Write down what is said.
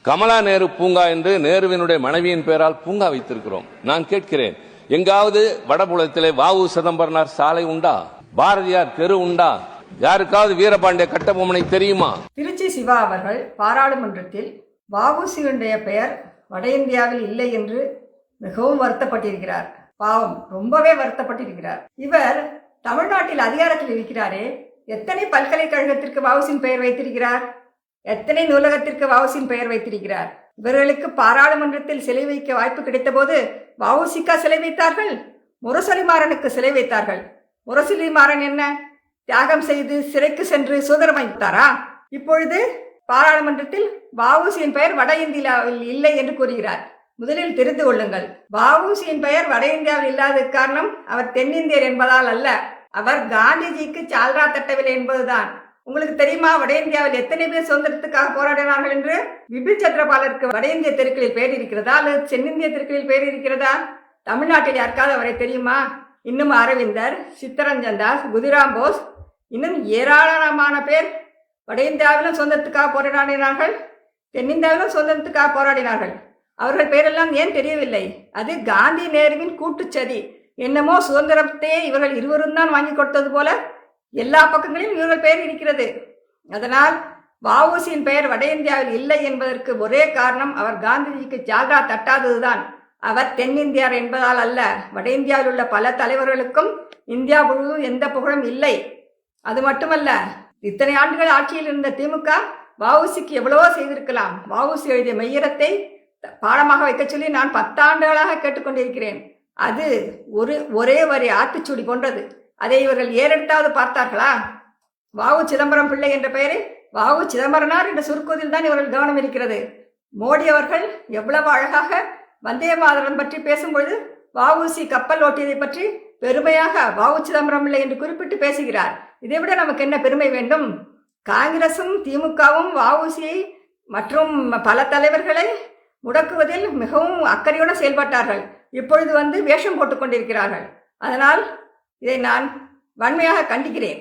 கமலா நேரு பூங்கா என்று நேருவினுடைய மனைவியின் பெயரால் பூங்கா வைத்திருக்கிறோம். நான் கேட்கிறேன், எங்காவது வடபுலத்திலே வாவு சிதம்பரனார் சாலை உண்டா? பாரதியார் தெரு உண்டா? யாருக்காவது வீரபாண்டிய கட்டபொம்மனை தெரியுமா? திருச்சி சிவா அவர்கள் பாராளுமன்றத்தில் வ.உ.சியுடைய பெயர் வட இந்தியாவில் இல்லை என்று மிகவும் வருத்தப்பட்டிருக்கிறார். பாவம், ரொம்பவே வருத்தப்பட்டிருக்கிறார். இவர் தமிழ்நாட்டில் அதிகாரத்தில் இருக்கிறாரே, எத்தனை பல்கலைக்கழகத்திற்கு வ.உ.சின் பெயர் வைத்திருக்கிறார்? எத்தனை நூலகத்திற்கு வ.உ.சின் பெயர் வைத்திருக்கிறார்? இவர்களுக்கு பாராளுமன்றத்தில் சிலை வைக்க வாய்ப்பு கிடைத்த போது வ.உ.சிக்கா சிலை வைத்தார்கள்? முரசொலிமாறனுக்கு சிலை வைத்தார்கள். முரசொலிமாறன் என்ன தியாகம் செய்து சிறைக்கு சென்று சுதந்திரம் வைத்தாரா? இப்பொழுது பாராளுமன்றத்தில் வ.உ.சியின் பெயர் வட இந்தியாவில் இல்லை என்று கூறுகிறார். முதலில் தெரிந்து கொள்ளுங்கள், வ.உ.சியின் பெயர் வட இந்தியாவில் இல்லாத காரணம் அவர் தென்னிந்தியர் என்பதால் அல்ல, அவர் காந்திஜிக்கு சால்ரா தட்டவில்லை என்பதுதான். உங்களுக்கு தெரியுமா வட இந்தியாவில் எத்தனை பேர் சுதந்திரத்துக்காக போராடினார்கள் என்று? பிபின் சந்திரபாலருக்கு வட இந்திய தெருக்களில் பெயர் இருக்கிறதா அல்லது தென்னிந்திய தெருக்களில் பெயர் இருக்கிறதா? தமிழ்நாட்டில் யாருக்காவது அவரை தெரியுமா? இன்னும் அரவிந்தர், சித்தரஞ்சன் தாஸ், குதிராம் போஸ், இன்னும் ஏராளமான பேர் வட இந்தியாவிலும் சுதந்திரத்துக்காக போராடினார்கள், தென்னிந்தியாவிலும் சுதந்திரத்துக்காக போராடினார்கள். அவர்கள் பெயரெல்லாம் ஏன் தெரியவில்லை? அது காந்தி நேருவின் கூட்டுச்சதி. என்னமோ சுதந்திரத்தை இவர்கள் இருவரும் தான் வாங்கி கொடுத்தது போல எல்லா பக்கங்களிலும் இவர்கள் பெயர் இருக்கிறது. அதனால் வ.உ.சியின் பெயர் வட இந்தியாவில் இல்லை என்பதற்கு ஒரே காரணம் அவர் காந்திஜிக்கு சால்ரா தட்டாததுதான். அவர் தென்னிந்தியார் என்பதால் அல்ல. வட இந்தியாவில் உள்ள பல தலைவர்களுக்கும் இந்தியா முழுவதும் எந்த புகழும் இல்லை. அது மட்டுமல்ல, இத்தனை ஆண்டுகள் ஆட்சியில் இருந்த திமுக வ.உ.சிக்கு எவ்வளவோ செய்திருக்கலாம். வ.உ.சி எழுதிய மெய்யரத்தை பாடமாக வைக்க சொல்லி நான் 10 ஆண்டுகளாக கேட்டுக்கொண்டிருக்கிறேன். அது ஒரே வரி ஆத்திச்சூடி போன்றது. அதை இவர்கள் ஏறெடுத்தாவது பார்த்தார்களா? வ.உ. சிதம்பரம் பிள்ளை என்ற பெயரை வ.உ. சிதம்பரனார் என்ற சுருக்குவதில் தான் இவர்கள் கவனம் இருக்கிறது. மோடி அவர்கள் எவ்வளவு அழகாக வந்தே மாதரம் பற்றி பேசும்பொழுது வ.உ.சி கப்பல் ஓட்டியதை பற்றி பெருமையாக வ.உ. சிதம்பரம் பிள்ளை என்று குறிப்பிட்டு பேசுகிறார். இதைவிட நமக்கு என்ன பெருமை வேண்டும்? காங்கிரசும் திமுகவும் வ.உ.சியை மற்றும் பல தலைவர்களை முடக்குவதில் மிகவும் அக்கறையுடன் செயல்பட்டார்கள். இப்பொழுது வேஷம் போட்டுக் கொண்டிருக்கிறார்கள். அதனால் இதை நான் வன்மையாக கண்டிக்கிறேன்.